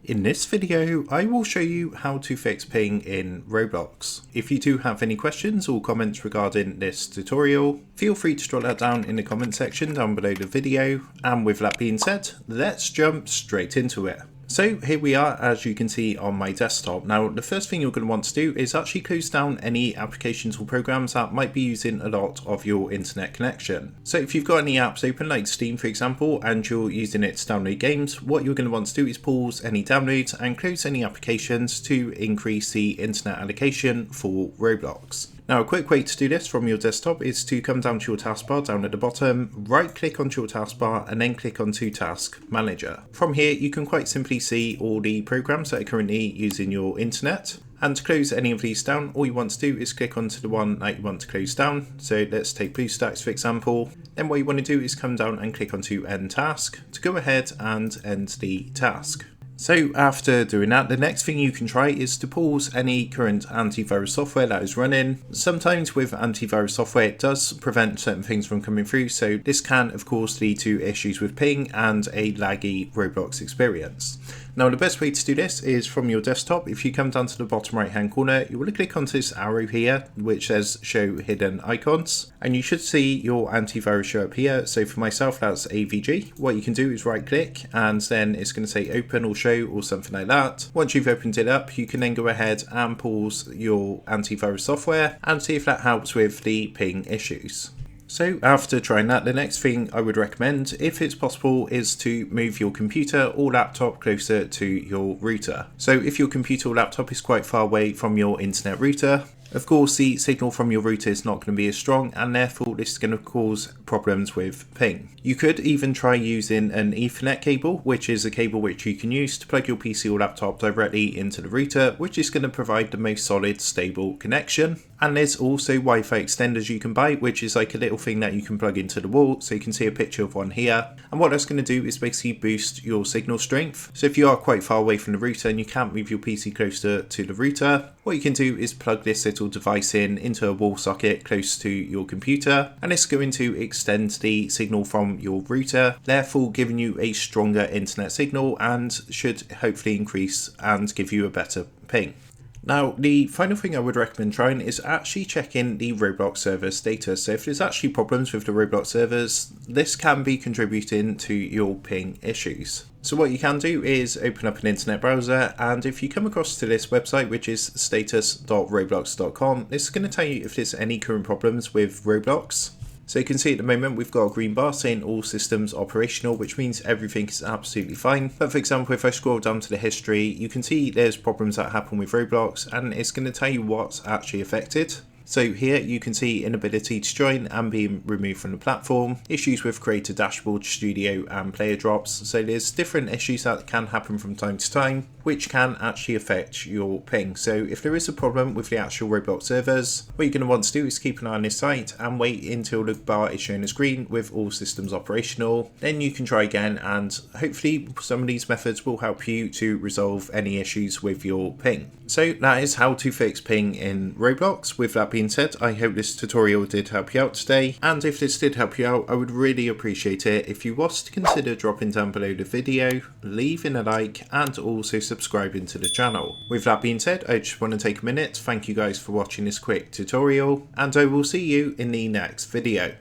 In this video, I will show you how to fix ping in Roblox. If you do have any questions or comments regarding this tutorial, feel free to jot that down in the comment section down below the video. And with that being said, let's jump straight into it. So here we are, as you can see on my desktop. Now, the first thing you're going to want to do is actually close down any applications or programs that might be using a lot of your internet connection. So if you've got any apps open, like Steam for example, and you're using it to download games, what you're going to want to do is pause any downloads and close any applications to increase the internet allocation for Roblox. Now, a quick way to do this from your desktop is to come down to your taskbar down at the bottom, right click onto your taskbar and then click onto Task Manager. From here, you can quite simply see all the programs that are currently using your internet. And to close any of these down, all you want to do is click onto the one that you want to close down. So let's take BlueStacks for example. Then what you want to do is come down and click onto End Task to go ahead and end the task. So after doing that, the next thing you can try is to pause any current antivirus software that is running. Sometimes with antivirus software, it does prevent certain things from coming through. So this can of course lead to issues with ping and a laggy Roblox experience. Now the best way to do this is from your desktop. If you come down to the bottom right hand corner, you want to click onto this arrow here, which says show hidden icons. And you should see your antivirus show up here. So for myself, that's AVG. What you can do is right click and then it's going to say open or show or something like that. Once you've opened it up, you can then go ahead and pause your antivirus software and see if that helps with the ping issues. So after trying that, the next thing I would recommend, if it's possible, is to move your computer or laptop closer to your router. So if your computer or laptop is quite far away from your internet router, of course the signal from your router is not going to be as strong and therefore this is going to cause problems with ping. You could even try using an Ethernet cable, which is a cable which you can use to plug your PC or laptop directly into the router, which is going to provide the most solid, stable connection. And there's also Wi-Fi extenders you can buy, which is like a little thing that you can plug into the wall. So you can see a picture of one here. And what that's going to do is basically boost your signal strength. So if you are quite far away from the router and you can't move your PC closer to the router, what you can do is plug this little device into a wall socket close to your computer. And it's going to extend the signal from your router, therefore giving you a stronger internet signal and should hopefully increase and give you a better ping. Now, the final thing I would recommend trying is actually checking the Roblox server status. So if there's actually problems with the Roblox servers, this can be contributing to your ping issues. So what you can do is open up an internet browser, and if you come across to this website, which is status.roblox.com, this is going to tell you if there's any current problems with Roblox. So you can see at the moment we've got a green bar saying all systems operational, which means everything is absolutely fine. But for example, if I scroll down to the history, you can see there's problems that happen with Roblox and it's going to tell you what's actually affected. So here you can see inability to join and being removed from the platform, issues with Creator Dashboard, Studio and player drops. So there's different issues that can happen from time to time, which can actually affect your ping. So if there is a problem with the actual Roblox servers, what you're going to want to do is keep an eye on this site and wait until the bar is shown as green with all systems operational. Then you can try again and hopefully some of these methods will help you to resolve any issues with your ping. So that is how to fix ping in Roblox. With that being said, I hope this tutorial did help you out today. And if this did help you out, I would really appreciate it if you was to consider dropping down below the video, leaving a like and also subscribing to the channel. With that being said, I just want to take a minute to thank you guys for watching this quick tutorial and I will see you in the next video.